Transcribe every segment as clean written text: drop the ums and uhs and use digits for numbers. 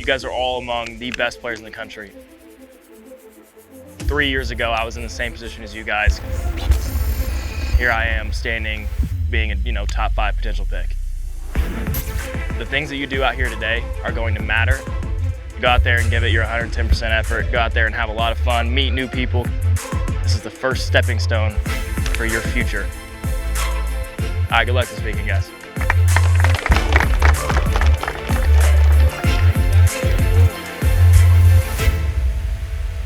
guys are all among the best players in the country. 3 years ago, I was in the same position as you guys. Here I am standing, being a top 5 potential pick. The things that you do out here today are going to matter. Go out there and give it your 110% effort. Go out there and have a lot of fun, meet new people. This is the first stepping stone for your future. All right, good luck this weekend, guys.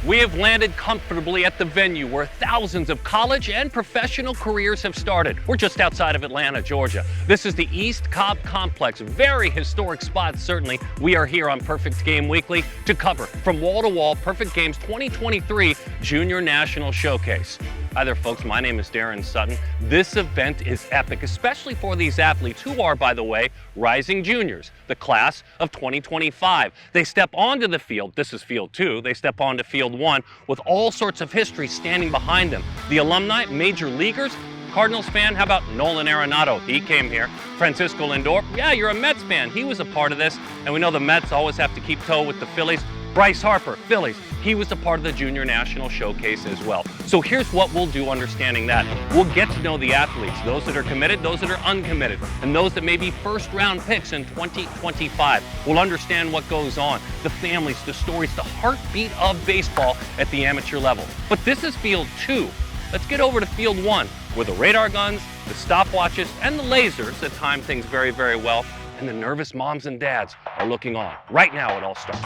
We have landed comfortably at the venue where thousands of college and professional careers have started. We're just outside of Atlanta, Georgia. This is the East Cobb Complex. Very historic spot, certainly. We are here on Perfect Game Weekly to cover from wall to wall Perfect Games 2023 Junior National Showcase. Hi there, folks. My name is Darren Sutton. This event is epic, especially for these athletes who are, by the way, rising juniors, the class of 2025. They step onto the field. This is field 2. They step onto field 1 with all sorts of history standing behind them. The alumni, major leaguers, Cardinals fan, how about Nolan Arenado? He came here. Francisco Lindor, yeah, you're a Mets fan. He was a part of this. And we know the Mets always have to keep toe with the Phillies. Bryce Harper, Phillies, he was a part of the Junior National Showcase as well. So here's what we'll do understanding that. We'll get to know the athletes, those that are committed, those that are uncommitted, and those that may be first-round picks in 2025. We'll understand what goes on, the families, the stories, the heartbeat of baseball at the amateur level. But this is field 2. Let's get over to field 1, where the radar guns, the stopwatches, and the lasers that time things very, very well, and the nervous moms and dads are looking on. Right now it all starts.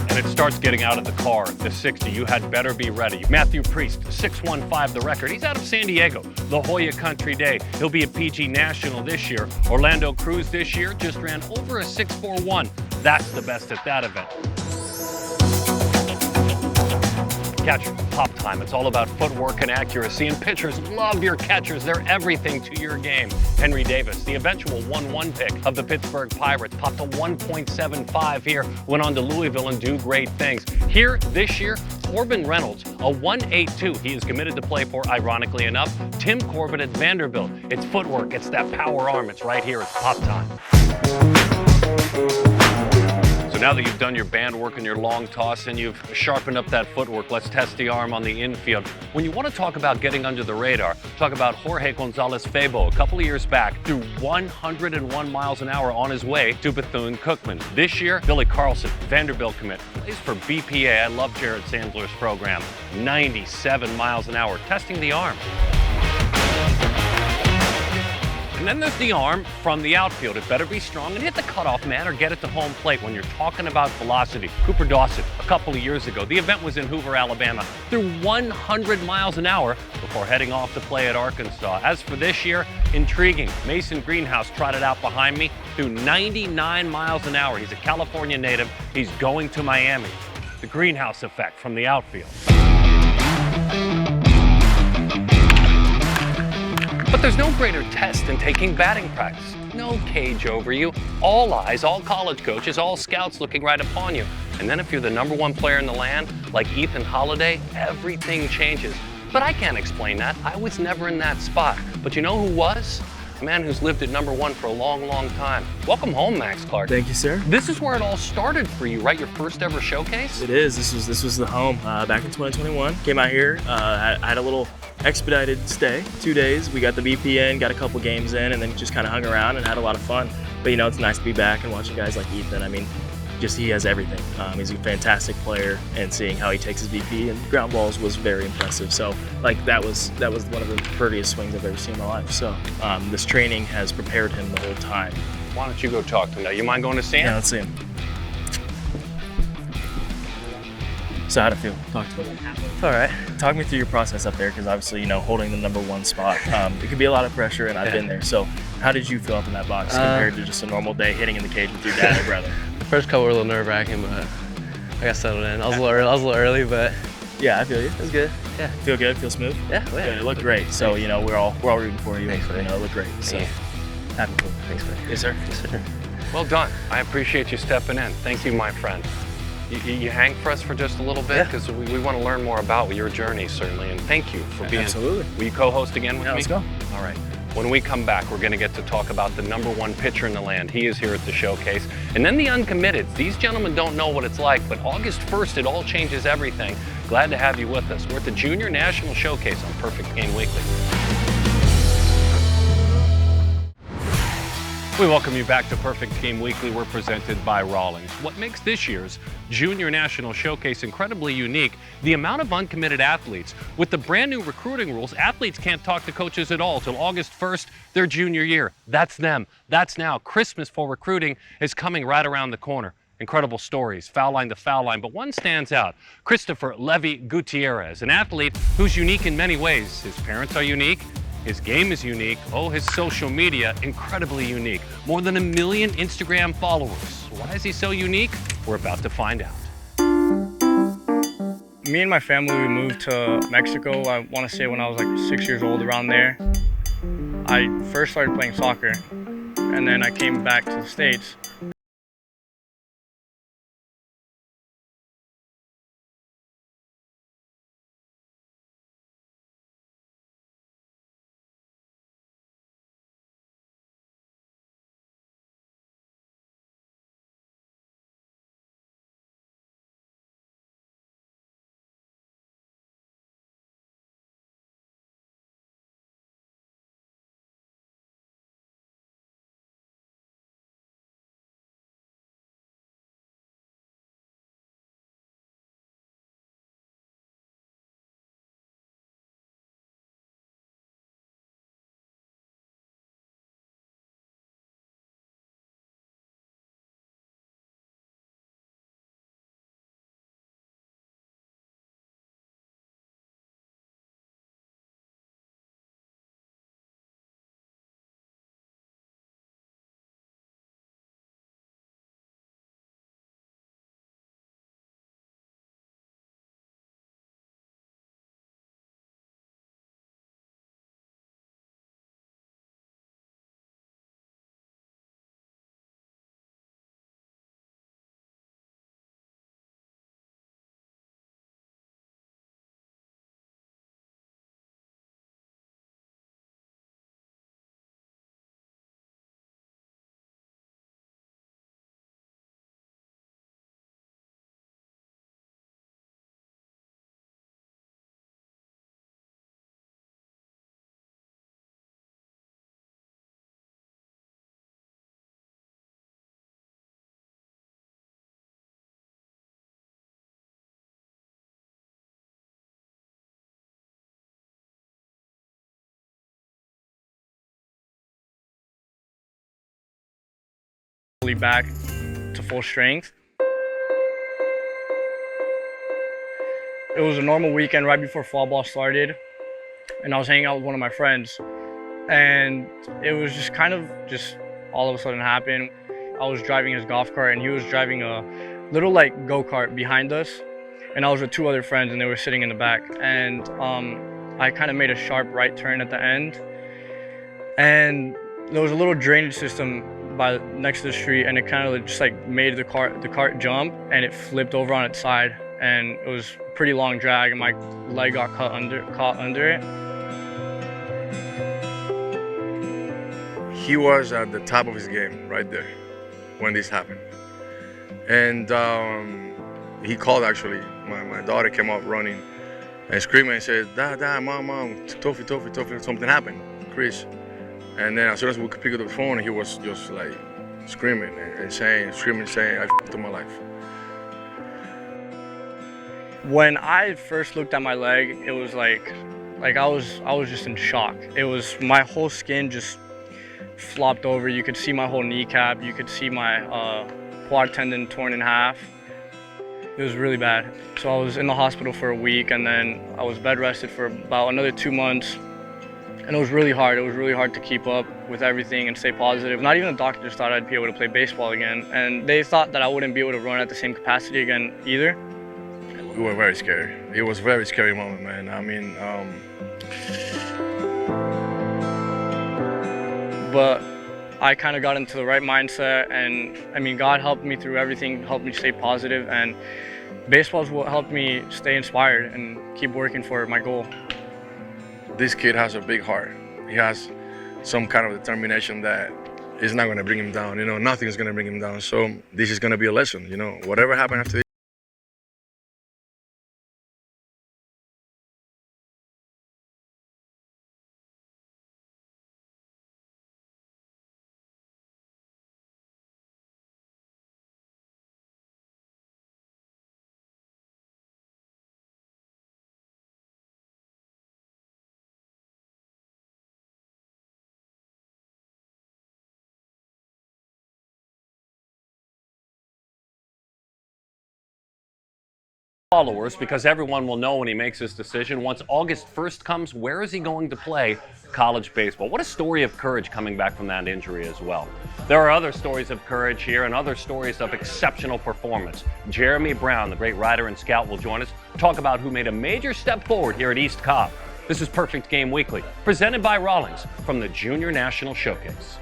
And it starts getting out of the car, the 60. You had better be ready. Matthew Priest, 615 the record. He's out of San Diego, La Jolla Country Day. He'll be a PG National this year. Orlando Cruz this year just ran over a 641. That's the best at that event. Catcher, pop time. It's all about footwork and accuracy, and pitchers love your catchers. They're everything to your game. Henry Davis, the eventual 1-1 pick of the Pittsburgh Pirates, popped a 1.75 here, went on to Louisville and do great things. Here this year, Korbin Reynolds, a 1.82. He is committed to play for, ironically enough, Tim Korbin at Vanderbilt. It's footwork, it's that power arm. It's right here, it's pop time. So now that you've done your band work and your long toss and you've sharpened up that footwork, let's test the arm on the infield. When you want to talk about getting under the radar, talk about Jorge Gonzalez Febo. A couple of years back, threw 101 miles an hour on his way to Bethune-Cookman. This year, Billy Carlson, Vanderbilt commit, plays for BPA. I love Jared Sandler's program. 97 miles an hour, testing the arm. And then there's the arm from the outfield. It better be strong and hit the cutoff man or get it to home plate when you're talking about velocity. Cooper Dawson, a couple of years ago, the event was in Hoover, Alabama, threw 100 miles an hour before heading off to play at Arkansas. As for this year, intriguing. Mason Greenhouse trotted out behind me, threw 99 miles an hour. He's a California native. He's going to Miami. The Greenhouse effect from the outfield. But there's no greater test than taking batting practice. No cage over you, all eyes, all college coaches, all scouts looking right upon you. And then if you're the #1 player in the land, like Ethan Holliday, everything changes. But I can't explain that. I was never in that spot. But you know who was? A man who's lived at #1 for a long, long time. Welcome home, Max Clark. Thank you, sir. This is where it all started for you, right? Your first ever showcase? It is. This was the home back in 2021. Came out here. I had a little expedited stay, 2 days. We got the BP in, got a couple games in, and then just kind of hung around and had a lot of fun. But it's nice to be back and watching guys like Ethan. I mean, just he has everything. He's a fantastic player, and seeing how he takes his BP and ground balls was very impressive. So that was one of the prettiest swings I've ever seen in my life. So this training has prepared him the whole time. Why don't you go talk to him now? You mind going to see him? Yeah, let's see him. So how'd it feel? Talk to me. All right. Talk me through your process up there, because obviously, holding the #1 spot, it can be a lot of pressure, and I've been there. So how did you feel up in that box compared to just a normal day hitting in the cage with your dad or brother? The first couple were a little nerve-wracking, but I got settled in. I was a little early, but yeah, I feel you. it was good. Yeah. Feel good? Feel smooth? Yeah. Good. It looked great. So we're all rooting for you. Thanks, buddy. It looked great. So happy for you. Thanks, buddy. Yes, sir. Yes, sir. Well done. I appreciate you stepping in. Thank you, my friend. You hang for us for just a little bit, because we want to learn more about your journey, certainly. And thank you for being. Absolutely. Will you co-host again with me? Let's go. All right. When we come back, we're going to get to talk about the #1 pitcher in the land. He is here at the showcase. And then the uncommitteds. These gentlemen don't know what it's like, but August 1st, it all changes everything. Glad to have you with us. We're at the Junior National Showcase on Perfect Game Weekly. We welcome you back to Perfect Game Weekly. We're presented by Rawlings. What makes this year's Junior National Showcase incredibly unique, the amount of uncommitted athletes. With the brand new recruiting rules, athletes can't talk to coaches at all till August 1st, their junior year. That's them. That's now. Christmas for recruiting is coming right around the corner. Incredible stories, foul line to foul line, but one stands out. Christopher Levy Gutierrez, an athlete who's unique in many ways. His parents are unique. His game is unique. Oh, his social media, incredibly unique. More than 1 million Instagram followers. Why is he so unique? We're about to find out. Me and my family, we moved to Mexico, I want to say when I was like 6 years old, around there. I first started playing soccer, and then I came back to the States. Back to full strength. It was a normal weekend right before fall ball started, and I was hanging out with one of my friends, and it was just kind of all of a sudden happened. I was driving his golf cart, and he was driving a little like go-kart behind us, and I was with 2 other friends, and they were sitting in the back, and I kind of made a sharp right turn at the end, and there was a little drainage system next to the street, and it kind of just like made the cart jump, and it flipped over on its side, and it was a pretty long drag, and my leg got caught under it. He was at the top of his game right there when this happened, and he called. Actually, my daughter came up running and screaming and said, "Dad, mom, Tofi, something happened, Chris." And then as soon as we could pick up the phone, he was just like screaming and saying, I f***ed up my life. When I first looked at my leg, it was like I was just in shock. It was my whole skin just flopped over. You could see my whole kneecap. You could see my quad tendon torn in half. It was really bad. So I was in the hospital for a week, and then I was bed rested for about another 2 months. And it was really hard. It was really hard to keep up with everything and stay positive. Not even the doctors thought I'd be able to play baseball again. And they thought that I wouldn't be able to run at the same capacity again either. We were very scared. It was a very scary moment, man. I mean, but I kind of got into the right mindset, and I mean, God helped me through everything, helped me stay positive, and baseball is what helped me stay inspired and keep working for my goal. This kid has a big heart. He has some kind of determination that is not going to bring him down. You know, nothing is going to bring him down. So this is going to be a lesson. You know, whatever happened after this. Followers, because everyone will know when he makes his decision. Once August 1st comes, where is he going to play college baseball? What a story of courage coming back from that injury as well. There are other stories of courage here and other stories of exceptional performance. Jheremy Brown, the great writer and scout, will join us to talk about who made a major step forward here at East Cobb. This is Perfect Game Weekly, presented by Rawlings from the Junior National Showcase.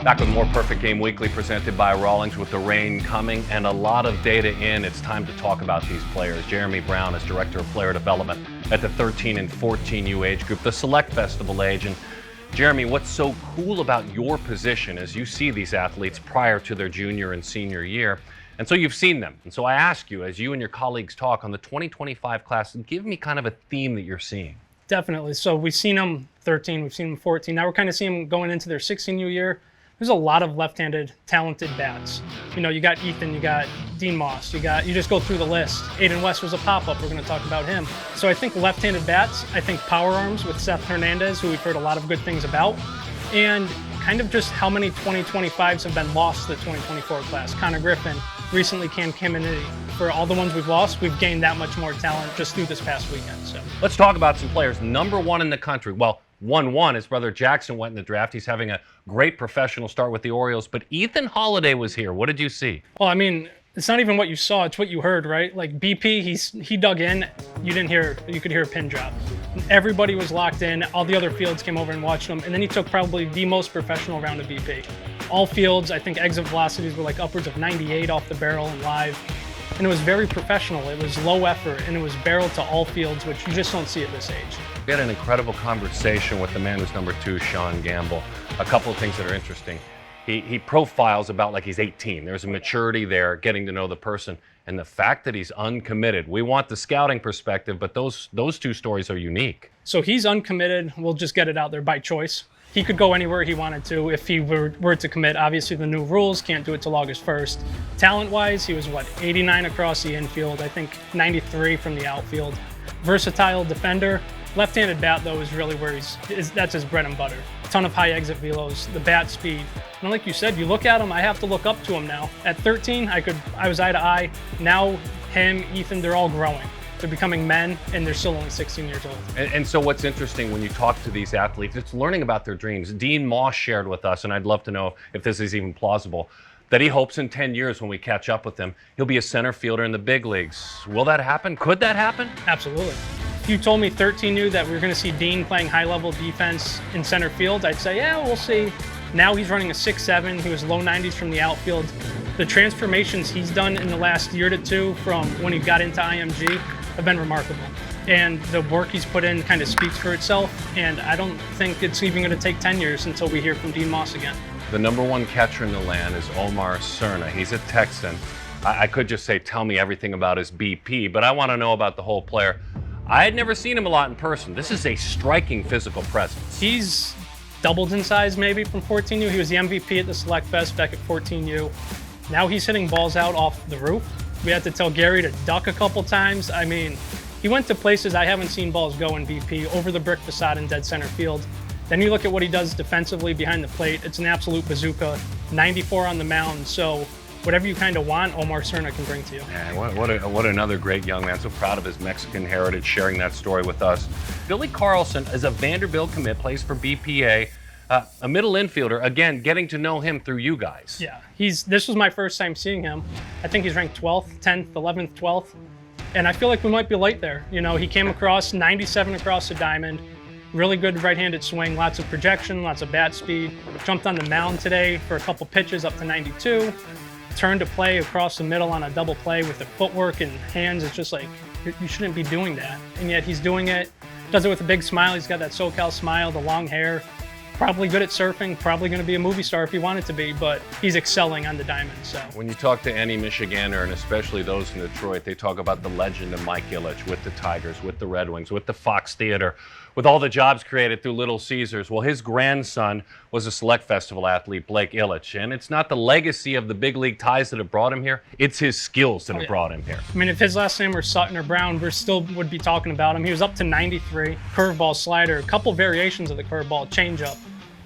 Back with more Perfect Game Weekly presented by Rawlings. With the rain coming and a lot of data in, it's time to talk about these players. Jheremy Brown is Director of Player Development at the 13 and 14U age group, the Select Festival age. And Jheremy, what's so cool about your position as you see these athletes prior to their junior and senior year? And so you've seen them. And so I ask you, as you and your colleagues talk on the 2025 class, give me kind of a theme that you're seeing. Definitely. So we've seen them 13, we've seen them 14. Now we're kind of seeing them going into their 16U year. There's a lot of left-handed talented bats. You know, you got Ethan, you got Dean Moss, you just go through the list. Aiden West was a pop-up, we're gonna talk about him. So I think left-handed bats, I think power arms with Seth Hernandez, who we've heard a lot of good things about, and kind of just how many 2025s have been lost to the 2024 class. Connor Griffin, recently Cam Caminiti. For all the ones we've lost, we've gained that much more talent just through this past weekend. So let's talk about some players. Number one in the country. Well, 1-1. His brother Jackson went in the draft. He's having a great professional start with the Orioles. But Ethan Holliday was here. What did you see? Well, I mean, it's not even what you saw, it's what you heard, right? Like BP, he dug in, you could hear a pin drop. Everybody was locked in, all the other fields came over and watched him, and then he took probably the most professional round of BP. All fields, I think exit velocities were like upwards of 98 off the barrel and live. And it was very professional, it was low effort, and it was barrel to all fields, which you just don't see at this age. We had an incredible conversation with the man who's number 2, Sean Gamble. A couple of things that are interesting. He profiles about like he's 18. There's a maturity there, getting to know the person. And the fact that he's uncommitted. We want the scouting perspective, but those two stories are unique. So he's uncommitted. We'll just get it out there by choice. He could go anywhere he wanted to if he were to commit. Obviously, the new rules can't do it till August 1st. Talent-wise, he was, 89 across the infield, I think 93 from the outfield. Versatile defender. Left-handed bat, though, is really where that's his bread and butter. A ton of high exit velos, the bat speed. And like you said, you look at him, I have to look up to him now. At 13, I was eye to eye. Now, him, Ethan, they're all growing. They're becoming men, and they're still only 16 years old. And so what's interesting when you talk to these athletes, it's learning about their dreams. Dean Moss shared with us, and I'd love to know if this is even plausible, that he hopes in 10 years when we catch up with him, he'll be a center fielder in the big leagues. Will that happen? Could that happen? Absolutely. If you told me 13 knew that we were going to see Dean playing high-level defense in center field, I'd say, yeah, we'll see. Now he's running a 6'7". He was low 90s from the outfield. The transformations he's done in the last year to two from when he got into IMG have been remarkable. And the work he's put in kind of speaks for itself, and I don't think it's even going to take 10 years until we hear from Dean Moss again. The number 1 catcher in the land is Omar Cerna. He's a Texan. I could just say, tell me everything about his BP, but I want to know about the whole player. I had never seen him a lot in person. This is a striking physical presence. He's doubled in size maybe from 14U. He was the MVP at the Select Fest back at 14U. Now he's hitting balls out off the roof. We had to tell Gary to duck a couple times. I mean, he went to places I haven't seen balls go in BP, over the brick facade in dead center field. Then you look at what he does defensively behind the plate. It's an absolute bazooka, 94 on the mound. So whatever you kind of want, Omar Cerna can bring to you. Man, what another great young man. So proud of his Mexican heritage, sharing that story with us. Billy Carlson is a Vanderbilt commit, plays for BPA. A middle infielder, again, getting to know him through you guys. Yeah, this was my first time seeing him. I think he's ranked 12th, 10th, 11th, 12th. And I feel like we might be late there. You know, he came across 97 across the diamond, really good right-handed swing, lots of projection, lots of bat speed. Jumped on the mound today for a couple pitches up to 92. Turned to play across the middle on a double play with the footwork and hands. It's just like, you shouldn't be doing that. And yet he's doing it. Does it with a big smile. He's got that SoCal smile, the long hair. Probably good at surfing, probably going to be a movie star if he wanted to be, but he's excelling on the diamond. So When you talk to any Michigander, and especially those in Detroit, they talk about the legend of Mike Ilitch with the Tigers, with the Red Wings, with the Fox Theater, with all the jobs created through Little Caesars. Well, his grandson was a Select Festival athlete, Blake Ilitch, and it's not the legacy of the big league ties that have brought him here, it's his skills that have brought him here. I mean, if his last name were Sutton or Brown, we still would be talking about him. He was up to 93, curveball, slider, a couple variations of the curveball, changeup.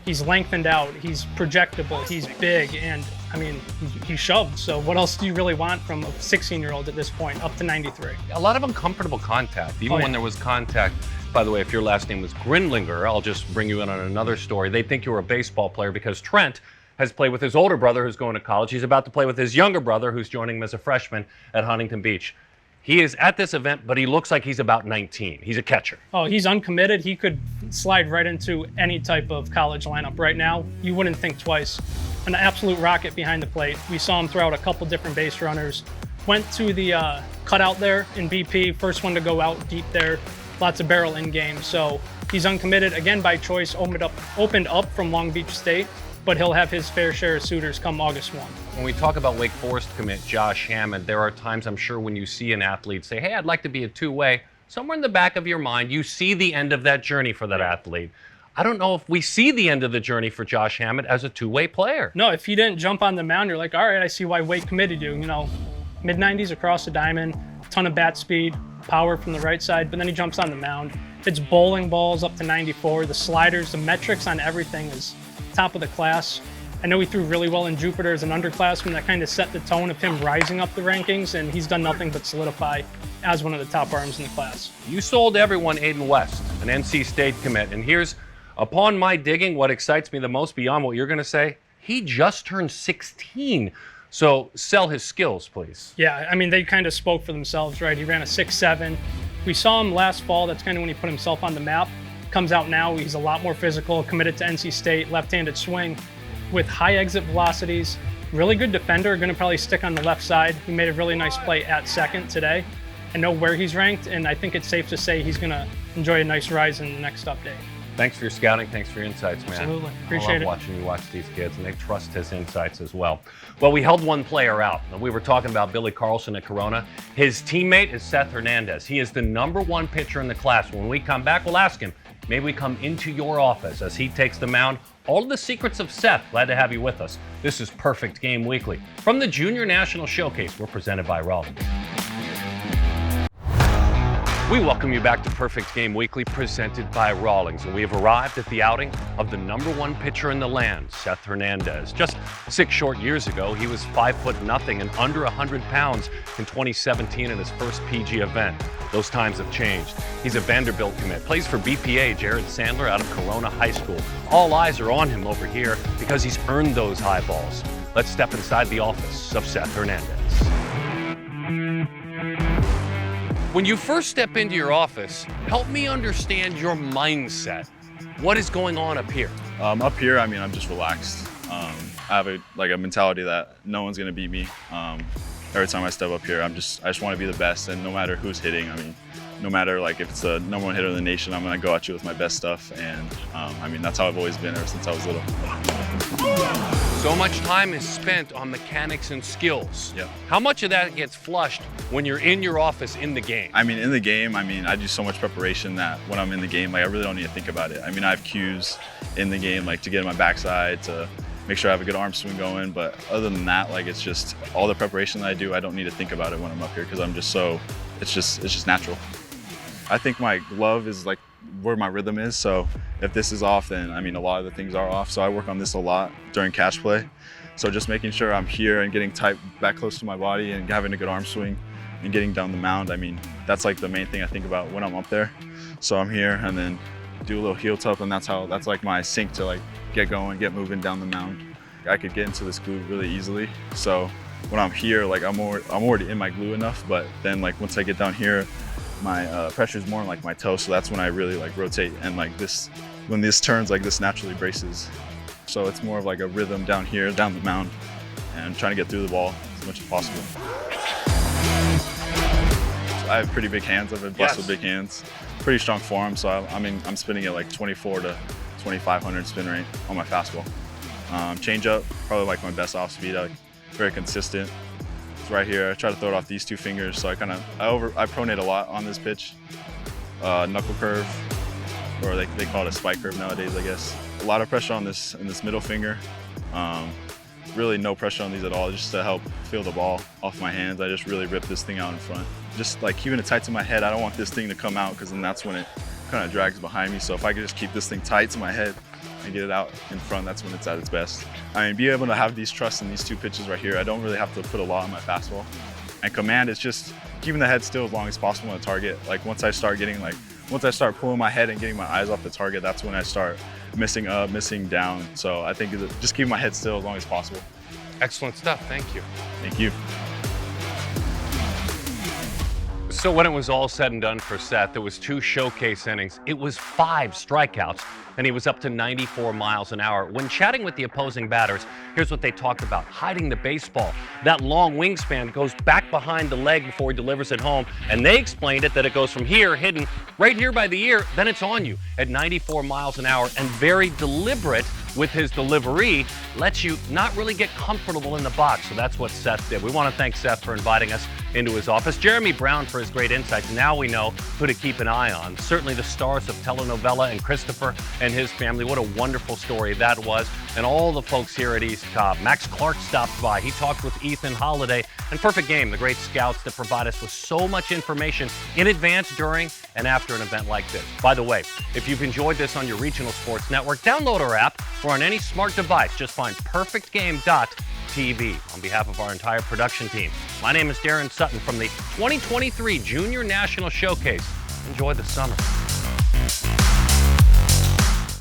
He's lengthened out, he's projectable, he's big, and I mean, he shoved. So what else do you really want from a 16-year-old at this point, up to 93? A lot of uncomfortable contact, even when there was contact. By the way, if your last name was Grinlinger, I'll just bring you in on another story. They think you were a baseball player because Trent has played with his older brother who's going to college. He's about to play with his younger brother who's joining him as a freshman at Huntington Beach. He is at this event, but he looks like he's about 19. He's a catcher. Oh, he's uncommitted. He could slide right into any type of college lineup right now. You wouldn't think twice. An absolute rocket behind the plate. We saw him throw out a couple different base runners. Went to the cutout there in BP, first one to go out deep there. Lots of barrel in game. So he's uncommitted, again by choice, opened up from Long Beach State, but he'll have his fair share of suitors come August 1. When we talk about Wake Forest commit Josh Hammond, there are times I'm sure when you see an athlete say, hey, I'd like to be a two-way, somewhere in the back of your mind, you see the end of that journey for that athlete. I don't know if we see the end of the journey for Josh Hammond as a two-way player. No, if he didn't jump on the mound, you're like, all right, I see why Wake committed you. You know, mid-90s across the diamond, ton of bat speed, power from the right side, but then he jumps on the mound. It's bowling balls up to 94. The sliders, the metrics on everything is top of the class. I know he threw really well in Jupiter as an underclassman. That kind of set the tone of him rising up the rankings, and he's done nothing but solidify as one of the top arms in the class. You sold everyone Aiden West, an NC State commit, and here's, upon my digging, what excites me the most beyond what you're going to say, he just turned 16. So sell his skills, please. Yeah, I mean, they kind of spoke for themselves, right? He ran a 6.7. We saw him last fall. That's kind of when he put himself on the map. Comes out now, he's a lot more physical, committed to NC State, left-handed swing with high exit velocities. Really good defender, going to probably stick on the left side. He made a really nice play at second today. I know where he's ranked, and I think it's safe to say he's going to enjoy a nice rise in the next update. Thanks for your scouting. Thanks for your insights, man. Absolutely. Appreciate it. I love watching you watch these kids, and they trust his insights as well. Well, we held one player out. We were talking about Billy Carlson at Corona. His teammate is Seth Hernandez. He is the #1 pitcher in the class. When we come back, we'll ask him, maybe we come into your office as he takes the mound. All of the secrets of Seth. Glad to have you with us. This is Perfect Game Weekly. From the Junior National Showcase, we're presented by Rollins. We welcome you back to Perfect Game Weekly, presented by Rawlings, and we have arrived at the outing of the #1 pitcher in the land, Seth Hernandez. Just 6 short years ago, he was 5'0" and under 100 pounds in 2017 in his first PG event. Those times have changed. He's a Vanderbilt commit, plays for BPA Jared Sandler out of Corona High School. All eyes are on him over here because he's earned those eyeballs. Let's step inside the office of Seth Hernandez. When you first step into your office, help me understand your mindset. What is going on up here? Up here, I mean, I'm just relaxed. I have a mentality that no one's gonna beat me. Every time I step up here, I just want to be the best, and no matter who's hitting, I mean, no matter if it's the #1 hitter in the nation, I'm gonna go at you with my best stuff, and I mean, that's how I've always been ever since I was little. So much time is spent on mechanics and skills. Yep. How much of that gets flushed when you're in your office in the game? I mean, in the game, I do so much preparation that when I'm in the game, I really don't need to think about it. I mean, I have cues in the game, to get in my backside, to make sure I have a good arm swing going. But other than that, it's just all the preparation that I do, I don't need to think about it when I'm up here because I'm just it's just natural. I think my glove is where my rhythm is. So if this is off, then I mean, a lot of the things are off. So I work on this a lot during catch play. So just making sure I'm here and getting tight back close to my body and having a good arm swing and getting down the mound. I mean, that's the main thing I think about when I'm up there. So I'm here and then do a little heel tap, and that's my sync to get going, get moving down the mound. I could get into this glue really easily. So when I'm here, I'm already in my glue enough, but then once I get down here, my pressure is more on my toe, so that's when I really rotate, and when this turns, this naturally braces. So it's more of a rhythm down here, down the mound, and trying to get through the ball as much as possible. I have pretty big hands. I've been blessed with big hands. pretty strong form, so I'm spinning at like 24 to 2500 spin rate on my fastball. Change up, probably like my best off speed. Very consistent. It's right here. I try to throw it off these 2 fingers, so I pronate a lot on this pitch. Knuckle curve, or they call it a spike curve nowadays, I guess. A lot of pressure on this middle finger. Really no pressure on these at all, just to help feel the ball off my hands. I just really rip this thing out in front. Just like keeping it tight to my head. I don't want this thing to come out, because then that's when it kind of drags behind me. So if I could just keep this thing tight to my head and get it out in front, that's when it's at its best. I mean, be able to have these trusts in these 2 pitches right here, I don't really have to put a lot on my fastball. And command, it's just keeping the head still as long as possible on the target. Like once I start pulling my head and getting my eyes off the target, that's when I start missing up, missing down. So I think just keeping my head still as long as possible. Excellent stuff. Thank you. Thank you. So when it was all said and done for Seth, there was 2 showcase innings. It was 5 strikeouts, and he was up to 94 miles an hour. When chatting with the opposing batters, here's what they talked about: hiding the baseball. That long wingspan goes back behind the leg before he delivers it home, and they explained it that it goes from here, hidden right here by the ear, then it's on you at 94 miles an hour, and very deliberate with his delivery, lets you not really get comfortable in the box. So that's what Seth did. We want to thank Seth for inviting us into his office. Jheremy Brown for his great insights. Now we know who to keep an eye on. Certainly the stars of telenovela, and Christopher and his family. What a wonderful story that was. And all the folks here at East Cobb. Max Clark stopped by. He talked with Ethan Holliday. And Perfect Game, the great scouts that provide us with so much information in advance, during, and after an event like this. By the way, if you've enjoyed this on your regional sports network, download our app, or on any smart device, just find perfectgame.tv. On behalf of our entire production team, my name is Darren Sutton from the 2023 Junior National Showcase. Enjoy the summer.